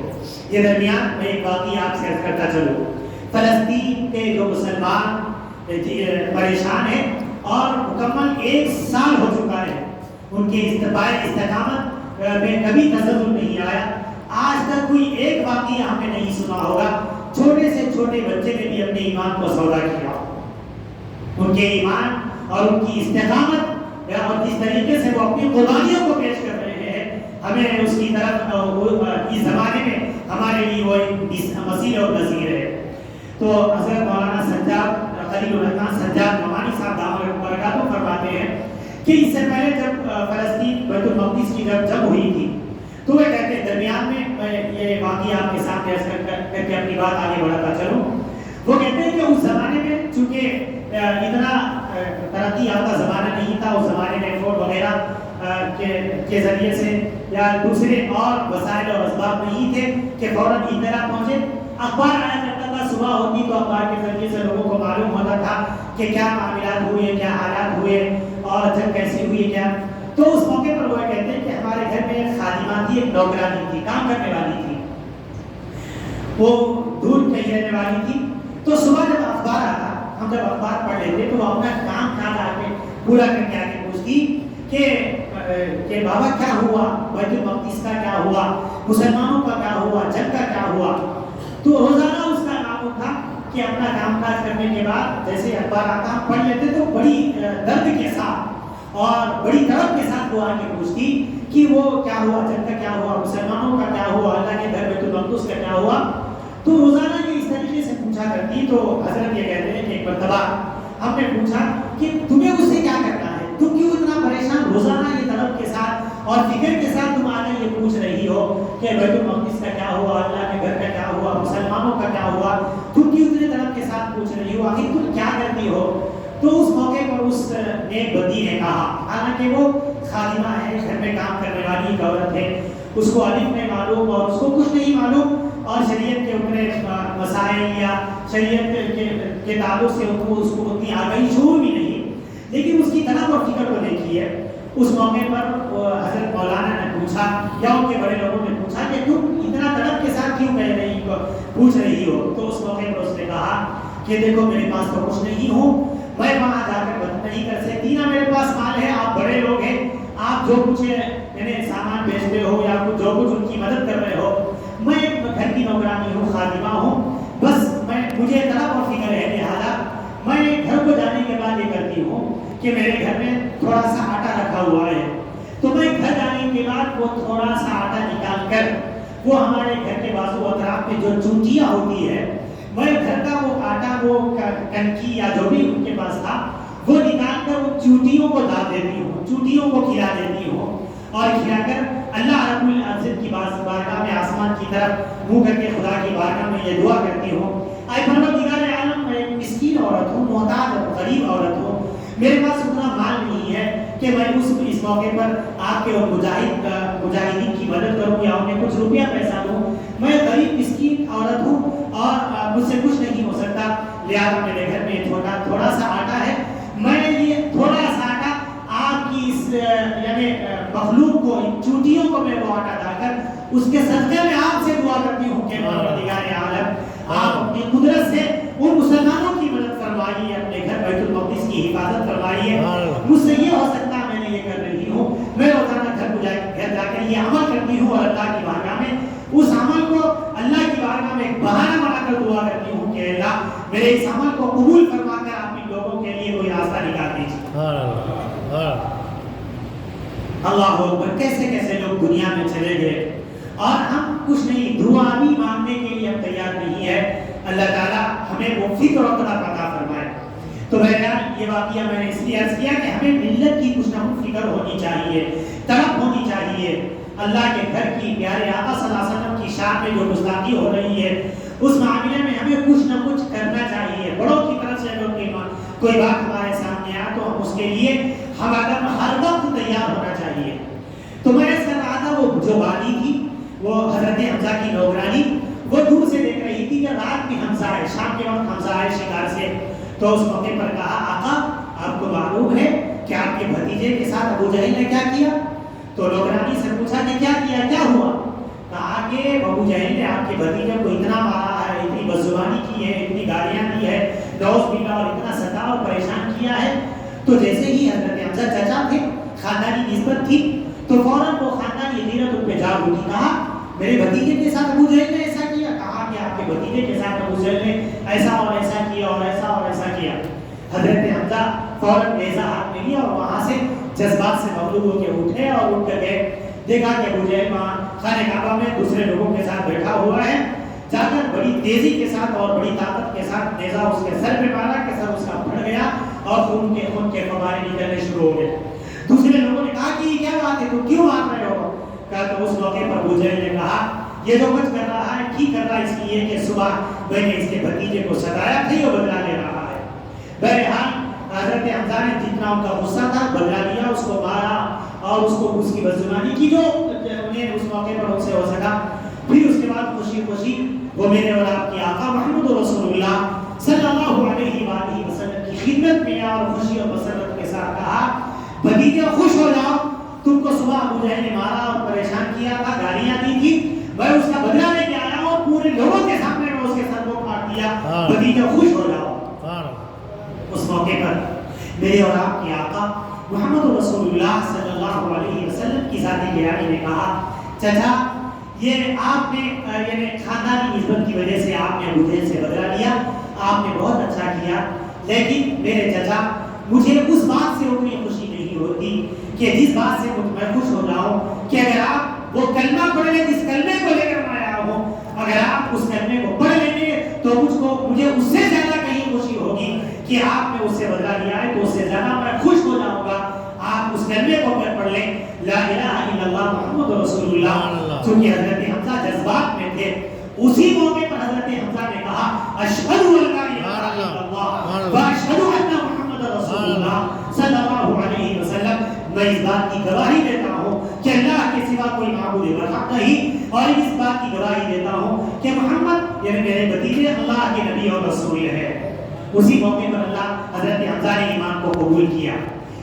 S1: یہ درمیان میں ایک واقعہ آپ سے عرض کرتا چلوں، فلسطین کے جو مسلمان پریشان ہیں اور مکمل 1 سال ہو چکا ہے، ان کے استقامت میں کبھی تزلزل نہیں آیا، آج تک کوئی ایک واقعہ ہمیں نہیں سنا ہوگا چھوٹے سے چھوٹے بچے نے بھی اپنے ایمان کو سودا کیا، ان کے ایمان اور ان کی استقامت اور جس طریقے سے وہ اپنی قربانیوں کو پیش کر رہے ہیں، ہمیں اس کی طرف اس زمانے میں ہمارے لیے وہ مسیح اور نذیر ہے۔ تو حضرت مولانا سجاد خلیل الرحمن سجاد نعمانی صاحب دامت برکاتہ فرماتے ہیں کہ اس سے پہلے جب فلسطین بیت المقدس کی جب ہوئی تھی تو وہ کہتے ہیں، درمیان میں یہ واقعہ آپ کے سامنے کر کے اپنی بات آگے بڑھاتا چلوں، وہ کہتے ہیں کہ اس زمانے میں چونکہ اتنا ترقی یافتہ زمانہ نہیں تھا، اس زمانے میں فون وغیرہ کے ذریعے سے یا دوسرے اور وسائل اور اسباب نہیں تھے کہ فوراً اطلاع پہنچے، اخبار آیا کرتا تھا، صبح ہوتی تو اخبار کے ذریعے سے لوگوں کو معلوم ہوتا تھا کہ کیا معاملات ہوئے، کیا حالات ہوئے اور جنگ کیسی ہوئی کیا. تو اس موقع پر وہ کہتے ہیں کہ ہمارے گھر میں ایک خادمہ تھی، ایک نوکرانی تھی، کام کرنے والی تھی، وہ دور کہیں رہنے والی تھی. تو صبح جب اخبار آتا، ہم جب اخبار پڑھ لیتے تو وہ اپنا کام کاج آ کے پورا کر کے آگے پوچھتی کہ بابا کیا ہوا، بیت المقدس کا کیا ہوا، مسلمانوں کا کیا ہوا، جنگ کا کیا ہوا. تو روزانہ اس کا کام تھا کہ اپنا کام کاج کرنے کے بعد جیسے اخبار آتا ہم پڑھ لیتے تو بڑی درد کے ساتھ اور بڑی طرف کے ساتھ وہ آگے پوچھتی کہ وہ کیا ہوا، جنگ کا کیا ہوا، مسلمانوں کا کیا ہوا، اللہ کے گھر بیت المقدس کا کیا ہوا. تو روزانہ یہ اس طریقے سے پوچھا کرتی. تو حضرت یہ کہتے ہیں کہ ایک مرتبہ ہم نے پوچھا کہ تمہیں اس سے کیا کرنا ہے، تم کیوں اتنا پریشان روزانہ یہ طلب کے ساتھ اور فکر کے ساتھ تم آگے یہ پوچھ رہی ہو کہ بیت المقدس کا کیا ہوا، اللہ کے گھر کا کیا ہوا، مسلمانوں کا کیا ہوا، تم کیوں اتنے طلب کے ساتھ پوچھ رہی ہو، آخر تم کیا کرتی ہو. تو اس موقع پر اس نیک بندی نے کہا، حالانکہ وہ خادمہ ہے، گھر میں کام کرنے والی ایک عورت ہے، اس کو الف نہیں معلوم اور اس کو کچھ نہیں معلوم اور شریعت کے اوپر مسائل یا شریعت کے تعلق سے اس کو اتنی آگاہی شعور بھی نہیں، لیکن اس کی طلب اور فکر کو دیکھی ہے. اس موقع پر حضرت مولانا نے پوچھا یا ان کے بڑے لوگوں نے پوچھا کہ تم اتنا طلب کے ساتھ کیوں کہہ رہی پوچھ رہی ہو. تو اس موقع پر اس نے کہا کہ دیکھو میرے پاس تو کچھ نہیں ہوں، میں وہاں جا کر مدد نہیں کر سکتی، نہ میرے پاس مال ہے، آپ بڑے لوگ ہیں، آپ جو کچھ یعنی سامان بیچتے ہو یا جو کچھ ان کی مدد کر رہے ہو، میں ایک گھر کی نوکرانی ہوں، خادمہ ہوں، بس مجھے طلب اور فکر ہے، لہٰذا میں گھر کو جانے کے بعد یہ کرتی ہوں کہ میرے گھر میں تھوڑا سا آٹا رکھا ہوا ہے، تو میں گھر جانے کے بعد وہ تھوڑا سا آٹا نکال کر وہ ہمارے گھر کے بازو اطراف میں جو چونٹیاں ہوتی ہے، میں گھر کا وہ آٹا وہ کنکی یا جو بھی ان کے پاس تھا وہ نکال کر وہ چونٹیوں کو ڈال دیتی ہوں، چونٹیوں کو کھلا دیتی ہوں اور کھلا کر اللہ رب العزت کی بارگاہ میں آسمان کی طرف منہ کر کے خدا کی بارگاہ میں یہ دعا کرتی ہوں، اے پروردگار عالم میں ایک مسکین عورت ہوں، محتاج اور غریب عورت ہوں، میرے پاس اتنا مال نہیں ہے کہ میں اس موقع پر آپ کے مجاہدین کی مدد کروں یا انہیں کچھ روپیہ پیسہ دوں، میں غریب مسکین عورت ہوں اور مجھ سے کچھ نہیں ہو سکتا، لہٰذا میرے گھر میں تھوڑا سا آٹا ہے، میں یہ تھوڑا سا آٹا آپ کی اس یعنی مخلوق کو، ان چونٹیوں کو میں وہ آٹا ڈال کر اس کے صدقے میں آپ سے دعا کرتی ہوں کہ پروردگار عالم آپ اپنی قدرت سے ان مسلمانوں کی مدد فرمائیے، اپنے گھر بیت المقدس کی حفاظت فرمائیے، مجھ سے یہ ہو سکتا میں نے یہ کر رہی ہوں، میں روزانہ گھر جا کر یہ عمل کرتی ہوں اور اللہ کی بارگاہ میں اس عمل کو اللہ کی بارگاہ میں ایک بہانہ بنا کر دعا کرتی ہوں کہ اللہ میرے اس عمل کو قبول فرما کر آپ ان لوگوں کے لیے کوئی راستہ نکال دیجیے. اللہ اکبر. کیسے کیسے لوگ دنیا میں چلے گئے اور ہم کچھ نہیں، دعا بھی مانگنے کے لیے ہم تیار نہیں ہے. اللہ تعالیٰ ہمیں وہ فکر اور طلب عطا فرمائے. تو بہرحال یہ واقعہ میں نے اس لیے عرض کیا کہ ہمیں ملت کی کچھ نہ کچھ فکر ہونی چاہیے، طلب ہونی چاہیے. اللہ کے گھر کی پیارے آقا صلی اللہ علیہ وسلم کی شان میں جو گستاخی ہو رہی ہے اس معاملے میں ہمیں کچھ نہ کچھ کرنا چاہیے. بڑوں کی طرف سے اگر کوئی بات ہمارے سامنے آ تو ہم اس کے لیے ہمارا ہر وقت تیار ہونا چاہیے. تو میں اس کر رہا تھا وہ جو وادی تھی وہ حضرت حمزہ کی نوکرانی وہ دور سے دیکھ رہی تھی کہ رات میں حمزہ ہے، شام کے وقت حمزہ آئے شکار سے. تو اس موقع پر کہا آقا آپ کو معلوم ہے کہ آپ کے بھتیجے کے ساتھ ابو جہل نے کیا کیا؟ تو نوکرانی سے پوچھا کہ کیا کیا، کیا ہوا؟ کہا کہ ابو جہل نے آپ کے بھتیجے کو اتنا مارا ہے، اتنی بدزبانی کی ہے، اتنی گالیاں دی ہے، نعوذ باللہ، اور اتنا ستا اور پریشان کیا ہے. تو جیسے ہی حضرت حمزہ چچا تھے، خاندانی نسبت تھی، تو فوراً وہ خاندانی غیرت ان پہ جاگ اٹھی. کہا میرے بھتیجے کے ساتھ ابو جہل نے ایسا کیا؟ کہا کہ آپ کے بھتیجے کے ساتھ ابو جہل نے ایسا اور ایسا کیا اور ایسا اور ایسا کیا. حضرت حمزہ فوراً نیزہ ہاتھ میں لیا اور وہاں سے جذبات سے مغلوب ہو کے اٹھے اور اٹھ کر گئے. دیکھا کہ ابو جہل وہاں خانہ کعبہ میں دوسرے لوگوں کے ساتھ بیٹھا ہوا ہے. جا کر بڑی تیزی کے ساتھ اور بڑی طاقت کے ساتھ نیزہ اس کے سر پہ مارا کہ سر اس کا پھٹ گیا اور خون کے فوارے نکلنے شروع ہو گئے. دوسرے لوگوں نے کہا کہ یہ کیا بات ہے، تو کیوں مار رہے ہو؟ کہا تو اس موقع پر ابو جہل نے کہا یہ جو کچھ کر رہا ہے ٹھیک کر رہا ہے، اس لیے کہ صبح میں نے اس کے بھتیجے کو ستایا تھا، یہ بدلا لے رہا ہے. بہرحال حضرت حمزہ نے جتنا ان کا غصہ تھا بدلا لیا، اس کو مارا اور اس کو اس کی بدزبانی کی جو انہیں اس موقع پر ان سے ہو سکا. پھر اس کے بعد خوشی خوشی وہ میرے اور آپ کی آقا محمد رسول اللہ صلی اللہ علیہ وآلہ وسلم کی شدت میں اور خوشی اور مسرت کے ساتھ کہا بھتیجے خوش ہو جاؤ، تم کو صبح ابو جہل نے مارا اور پریشان کیا تھا، گالیاں دی تھی، میں اس کا بدلہ لے کے آیا ہوں، پورے لوگوں کے سامنے میں اس کے سر کو کاٹ دیا، بھتیجے خوش ہو جاؤ۔ اس موقع پر میرے اور آپ کے آقا محمد رسول اللہ صلی اللہ علیہ وسلم کی ذات گرامی نے کہا چچا یہ آپ نے یعنی خاندانی عزت کی وجہ سے آپ نے ابو جہل سے بدلہ لیا، آپ نے بہت اچھا کیا، لیکن میرے چچا مجھے اس بات سے اتنی خوشی نہیں ہوتی کہ جس بات سے میں خوش ہو جاؤں کہ اگر آپ وہ کلمہ پڑھ لیں جس کلمے کو لے کر میں آیا ہوں، اگر آپ اس کلمے کو پڑھ لیں گے تو مجھے اس سے زیادہ کہیں خوشی ہوگی کہ آپ نے اس سے بدلہ لیا ہے، تو اس سے زیادہ میں خوش ہو جاؤں گا آپ اس کلمے کو پڑھ لیں لا الہ الا اللہ محمد رسول اللہ۔ چونکہ حضرت حمزہ جذبات میں تھے، اسی موقع پر حضرت حمزہ نے کہا اشہد ان لا الہ الا اللہ واشہد ان محمد رسول اللہ صلی اللہ علیہ وسلم۔ میں اس بات کی گواہی دیتا ہوں کہ اللہ کے سوا کوئی معبود برحق نہیں، اور اس بات کی گواہی دیتا ہوں کہ محمد یعنی میرے بھتیجے اللہ کے نبی اور رسول ہے۔ اسی موقع پر اللہ حضرت حمزہ نے ایمان کو قبول کیا۔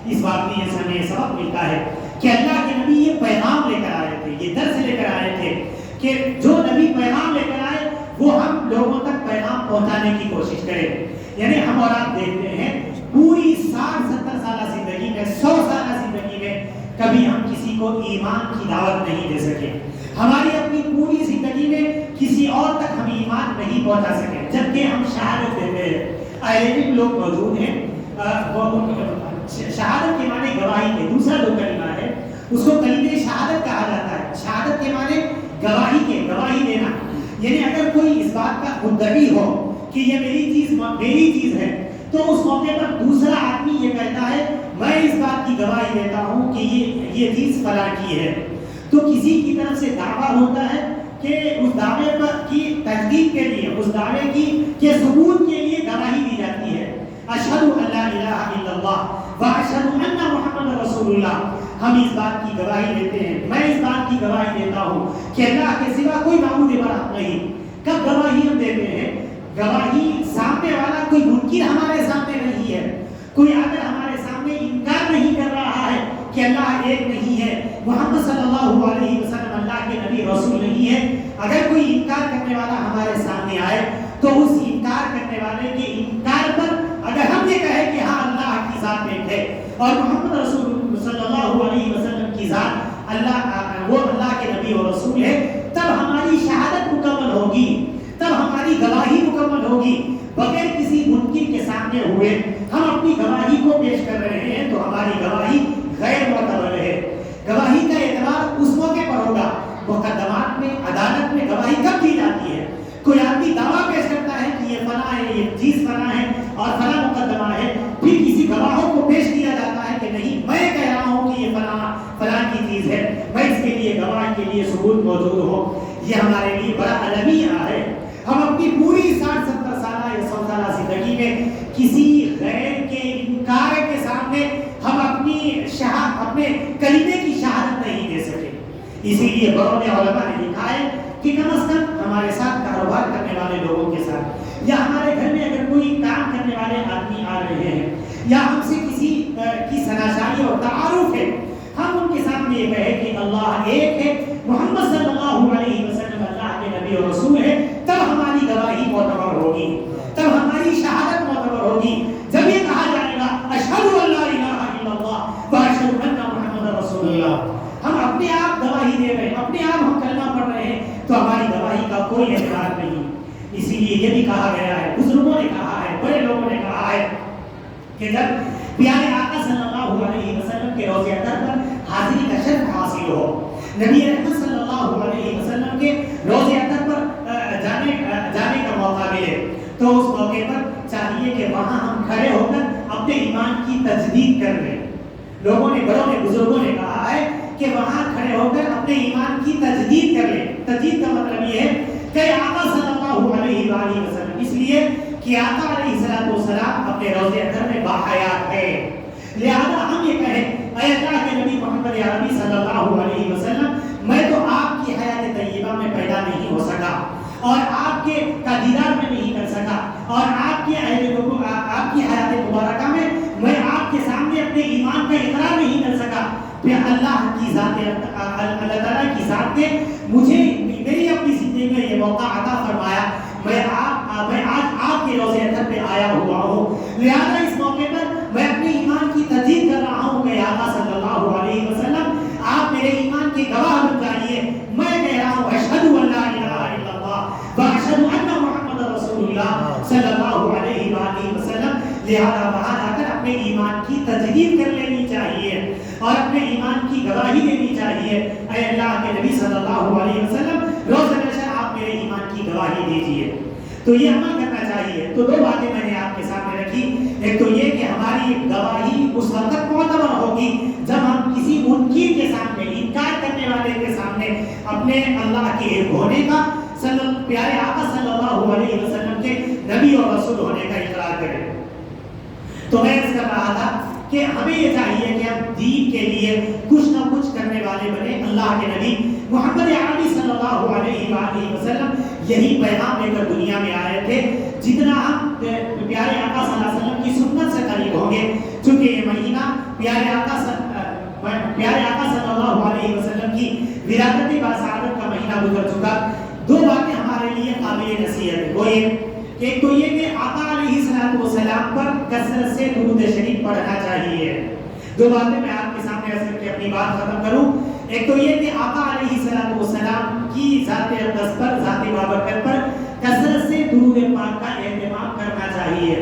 S1: اس بات میں یہ ہمیں سبق ملتا ہے کہ اللہ کے نبی یہ پیغام لے کر آئے تھے، یہ درس لے کر آئے تھے کہ جو نبی پیغام لے کر آئے وہ ہم لوگوں تک پیغام پہنچانے کی کوشش کریں۔ یعنی ہم اور آپ دیکھتے ہیں پوری 60-70 سالہ زندگی میں، 100 سالہ زندگی میں کبھی ہم کسی کو ایمان کی دعوت نہیں دے سکے، ہماری اپنی پوری زندگی میں کسی اور تک ہم ایمان نہیں پہنچا سکے، جبکہ ہم شہادت دیتے ہیں۔ اہل علم لوگ موجود ہیں، شہادت کے معنی گواہی کے دوسرا جو کلمہ ہے اس کو کلمہ شہادت کہا جاتا ہے۔ شہادت کے معنی گواہی کے، گواہی دینا، یعنی اگر کوئی اس بات کا مدعی ہو کہ یہ میری چیز ہے تو اس موقع پر دوسرا آدمی یہ کہتا ہے میں اس بات کی گواہی دیتا ہوں کہ یہ چیز فلاں کی ہے، تو کسی کی طرف سے دعویٰ ہوتا ہے کہ اس دعوے پر کی تصدیق کے لیے، اس دعوے کی کے ثبوت کے لیے گواہی دی جاتی ہے۔ اشہد ان لا الہ الا اللہ واشہد ان محمد رسول اللہ۔ ہم اس بات کی گواہی دیتے ہیں، میں اس بات کی گواہی دیتا ہوں کہ اللہ کے سوا کوئی معبود برحق نہیں۔ کب گواہی ہم دیتے ہیں؟ گواہی سامنے والا کوئی منکر ہمارے سامنے نہیں ہے، کوئی اگر ہمارے سامنے انکار نہیں کر رہا ہے کہ اللہ ایک نہیں ہے، محمد صلی اللہ علیہ وسلم اللہ کے نبی رسول نہیں ہے، اگر کوئی انکار کرنے والا ہمارے سامنے آئے تو اس انکار کرنے والے کے انکار پر اگر ہم یہ کہیں کہ ہاں اللہ کی ذات ایک ہے اور محمد رسول صلی اللہ علیہ وسلم کی ذات وہ اللہ کے نبی اور رسول ہے، تب ہماری شہادت مکمل ہوگی، تب ہماری گواہی مکمل ہوگی۔ بغیر کسی منکر کے سامنے ہوئے ہم اپنی گواہی کو پیش کر رہے ہیں تو ہماری گواہی غیر معتبر ہے۔ گواہی کا اعتبار اس موقع پر ہوگا، مقدمات میں، عدالت میں گواہی کب دی جاتی ہے؟ کوئی آدمی دعویٰ پیش کرتا ہے کہ یہ فلاں ہے، یہ چیز فلاں ہے اور فلاں مقدمہ ہے، پھر کسی گواہوں کو پیش کیا جاتا ہے کہ نہیں میں کہہ رہا ہوں کہ یہ فلاں کی چیز ہے، میں اس کے لیے گواہ کے لیے ثبوت موجود ہو۔ یہ ہمارے لیے بڑا المیہ ہے۔ ہم اپنی پوری 60-70 سالہ یا 100 سالہ زندگی میں کسی غیر کے انکار کے سامنے ہم اپنے کلمے کی شہادت نہیں دے سکے۔ اسی لیے بڑوں نے علماء نے لکھا ہے کہ کم از کم ہمارے ساتھ کاروبار کرنے والے لوگوں کے ساتھ یا ہمارے گھر میں اگر کوئی کام کرنے والے آدمی آ رہے ہیں یا ہم سے کسی کی شناسائی اور تعارف ہے، ہم ان کے سامنے یہ کہیں کہ اللہ ایک ہے، محمد صلی اللہ علیہ وسلم اللہ کے نبی اور رسول ہے، تب ہماری گواہی معتبر ہوگی، تب ہماری شہادت معتبر ہوگی۔ جب یہ کہا جائے گا اشہد ان لا الہ الا اللہ واشہد ان محمد رسول اللہ، ہم اپنے آپ گواہی دے رہے ہیں، اپنے آپ ہم کلمہ پڑھ رہے ہیں، تو ہماری گواہی کا کوئی اعتبار نہیں۔ اسی لیے یہ بھی کہا گیا ہے، بزرگوں نے کہا ہے، بڑے لوگوں نے کہا ہے کہ جب پیارے آقا صلی اللہ علیہ وسلم کے روضہ اطہر پر حاضری کا شرف حاصل ہو، نبی رحمت صلی اللہ علیہ وسلم کے روضہ اطہر پر جانے کا موقع ملے تو اس موقع پر چاہیے کہ وہاں ہم کھڑے ہو کر اپنے ایمان کی تجدید کر لیں۔ لوگوں نے، بڑوں نے، بزرگوں نے کہا ہے کہ وہاں کھڑے ہو کر اپنے ایمان کی تجدید کر لیں۔ تجدید کا مطلب یہ ہے کہ آقا صلی اللہ علیہ وآلہ وسلم، اس لیے کہ آقا علیہ السلام اپنے روضہ اطہر میں باحیات ہے، لہذا ہم یہ کہیں اے اللہ کے نبی محمد عربی صلی اللہ علیہ وسلم، میں تو آپ کی حیات طیبہ میں پیدا نہیں ہو سکا اور آپ کے دیدار میں نہیں کر سکا اور آپ کی حیات مبارکہ پھر اللہ تعالیٰ کی ذات نے مجھے میری اپنی زندگی میں یہ موقع عطا فرمایا. میں آج آپ کے روزے اطہر پہ آیا ہوا ہوں, لہذا اس موقع پر میں اپنے ایمان کی تجدید کر رہا ہوں کہ آقا صلی اللہ علیہ وسلم آپ میرے ایمان کے گواہ بن جائیے. میں کہہ رہا ہوں اشہد ان لا الہ الا اللہ و اشہد ان محمد رسول اللہ صلی اللہ علیہ وآلہ وسلم. لہذا وہاں جا کر اپنے ایمان کی تجدید کر لینی چاہیے اور اپنے ایمان کی گواہی دینی چاہیے. اے اللہ کے نبی صلی اللہ علیہ وسلم روز حشر آپ میرے ایمان کی گواہی دیجیے. تو یہ عمل کرنا چاہیے. تو دو باتیں میں نے آپ کے سامنے رکھی. ایک تو یہ کہ ہماری گواہی اس وقت معتبر ہوگی جب ہم کسی منکر کے سامنے, انکار کرنے والے کے سامنے اپنے اللہ کے ایک ہونے کا, پیارے آقا صلی اللہ علیہ وسلم کے نبی اور رسول ہونے کا اقرار کریں. تو میں اس کر رہا تھا کہ ہمیں یہ چاہیے کہ ہم دین کے لیے کچھ نہ کچھ کرنے والے بنے. اللہ کے نبی محمد عربی صلی اللہ علیہ وآلہ وسلم یہی پیغام لے کر دنیا میں آئے تھے. جتنا ہم پیارے آقا صلی اللہ علیہ وسلم کی سنت سے قریب ہوں گے, چونکہ یہ مہینہ پیارے آقا صلی اللہ علیہ وسلم کی ولادت باسعادت کا مہینہ گزر چکا. دو باتیں ہمارے لیے قابل نصیحت ہے. وہ ایک تو یہ کہ آقا علیہ السلام پر کثرت سے درود شریف پڑھنا چاہیے. دو باتیں میں آپ کے سامنے عرض کر کے اپنی بات ختم کروں. ایک تو یہ کہ آقا علیہ السلام کی ذات اقدس پر, ذات بابرکت پر کثرت سے درود پاک کا اہتمام کرنا چاہیے.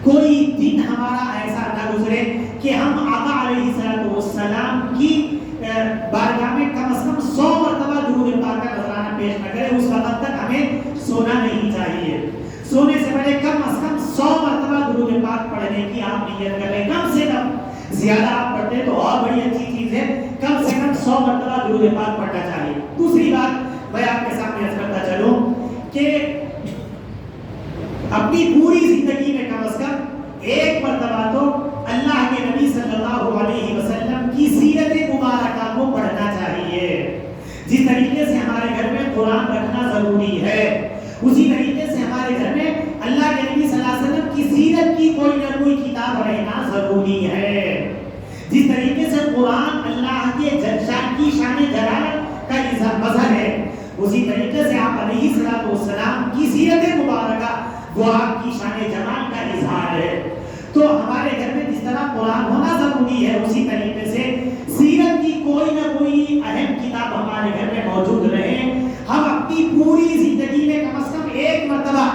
S1: کوئی دن ہمارا ایسا نہ گزرے کہ ہم آقا علیہ السلام کی بارگاہ میں کم از کم 100 مرتبہ درود پاک کا نذرانہ پیش نہ کریں. اس وقت تک ہمیں سونا نہیں چاہیے. سونے سے پہلے کم از کم 100 مرتبہ درود پاک پڑھنے کی آپ نیت کر لیں. کم سے کم, زیادہ آپ پڑھتے تو اور بڑی اچھی چیز ہے, کم سے کم 100 مرتبہ درود پاک پڑھنا چاہیے. دوسری بات میں آپ کے سامنے عرض کرتا چلوں کہ اپنی پوری زندگی میں کم از کم ایک مرتبہ تو اللہ کے نبی صلی اللہ علیہ وسلم کی سیرت مبارکہ کو پڑھنا چاہیے. جس طریقے سے ہمارے گھر میں قرآن رکھنا ضروری ہے, اسی طریقے سے ہمارے گھر میں اللہ کے نبی صلی اللہ علیہ وسلم کی سیرت کی کوئی نہ کوئی کتاب رہنا ضروری ہے. جس طریقے سے قرآن اللہ کے شان جلالت کا مظہر ہے, اسی طریقے سے آپ علیہ السلام کی سیرت مبارکہ وہ آپ کی شان جمال کا اظہار ہے. تو ہمارے گھر میں جس طرح قرآن ہونا ضروری ہے, اسی طریقے سے سیرت کی کوئی نہ کوئی اہم کتاب ہمارے گھر میں موجود رہے. ہم اپنی پوری زندگی میں کم از کم ایک مرتبہ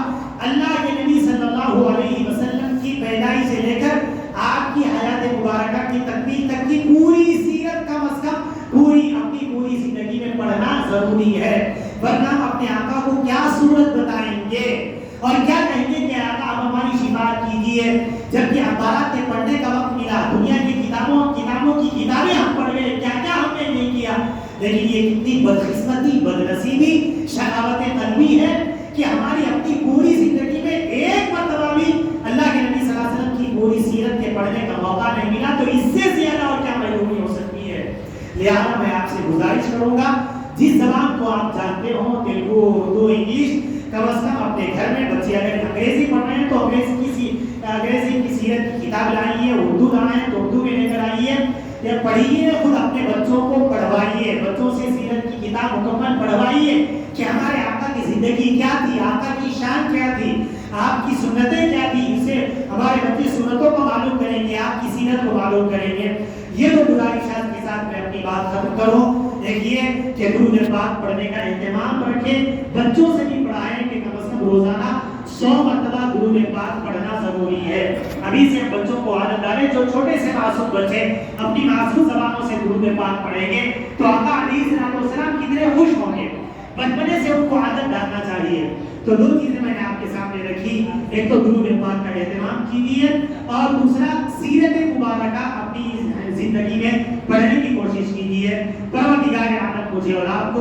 S1: اللہ کے نبی صلی اللہ علیہ وسلم کی پیدائش سے لے کر آپ کی حیات مبارکہ کی تکمیل تک کی پوری سیرت کم از کم اپنی پوری زندگی میں پڑھنا ضروری ہے. ورنہ ہم اپنے آقا کو کیا صورت بتائیں گے اور کیا کہیں گے کہ آقا آپ ہماری شفاعت کیجیے, جبکہ اخبارات کے پڑھنے کا وقت ملا, دنیا کی کتابوں کی کتابیں ہم پڑھ گئے, کیا کیا ہم نے نہیں کیا. لیکن یہ کتنی بدقسمتی, بدنصیبی, شقاوت قلبی ہے کہ ہماری اپنی پوری زندگی میں ایک مرتبہ بھی اللہ کے نبی صلی اللہ علیہ وسلم کی پوری سیرت کے پڑھنے کا موقع نہیں ملا. تو اس سے زیادہ اور کیا محرومی ہو سکتی ہے. لہذا میں آپ سے گزارش کروں گا, جس زبان کو آپ جانتے ہوں, تیلگو, اردو, انگلش, کم از کم اپنے گھر میں بچے اگر انگریزی پڑھ رہے ہیں تو انگریزی کی سیرت کی کتاب لائیے, اردو لائیں تو اردو میں لے کر آئیے, یا پڑھیے, خود اپنے بچوں کو پڑھوائیے, بچوں سے سیرت کی کتاب مکمل پڑھوائیے کہ ہمارے آقا کی زندگی کیا تھی, آقا کی شان کیا تھی, آپ کی سنتیں کیا تھی. اس سے ہمارے بچے سنتوں کو معلوم کریں گے, آپ کی سیرت کو معلوم کریں گے. یہ تو گزارشات کے ساتھ میں اپنی بات ختم کروں. ایک یہ کہ درود پاک پڑھنے کا اہتمام رکھیں, بچوں سے بھی پڑھائیں کہ کم از کم روزانہ 100 مرتبہ درود پاک پڑھنا ضروری ہے. ابھی سے بچوں کو عادت ڈالیں, جو چھوٹے سے معصوم بچے اپنی معصوم زبانوں سے درود پاک پڑھیں گے تو آقا علیہ السلام کتنے خوش ہوں گے. بچپنے سے ان کو عادت ڈالنا چاہیے. تو دو چیزیں میں نے آپ کے سامنے رکھی, ایک تو درود پاک کا اہتمام کیجیے اور دوسرا سیرت مبارکہ اپنی زندگی میں پڑھنے کی کوشش کیجیے. پروردگار عالم مجھے اور آپ کو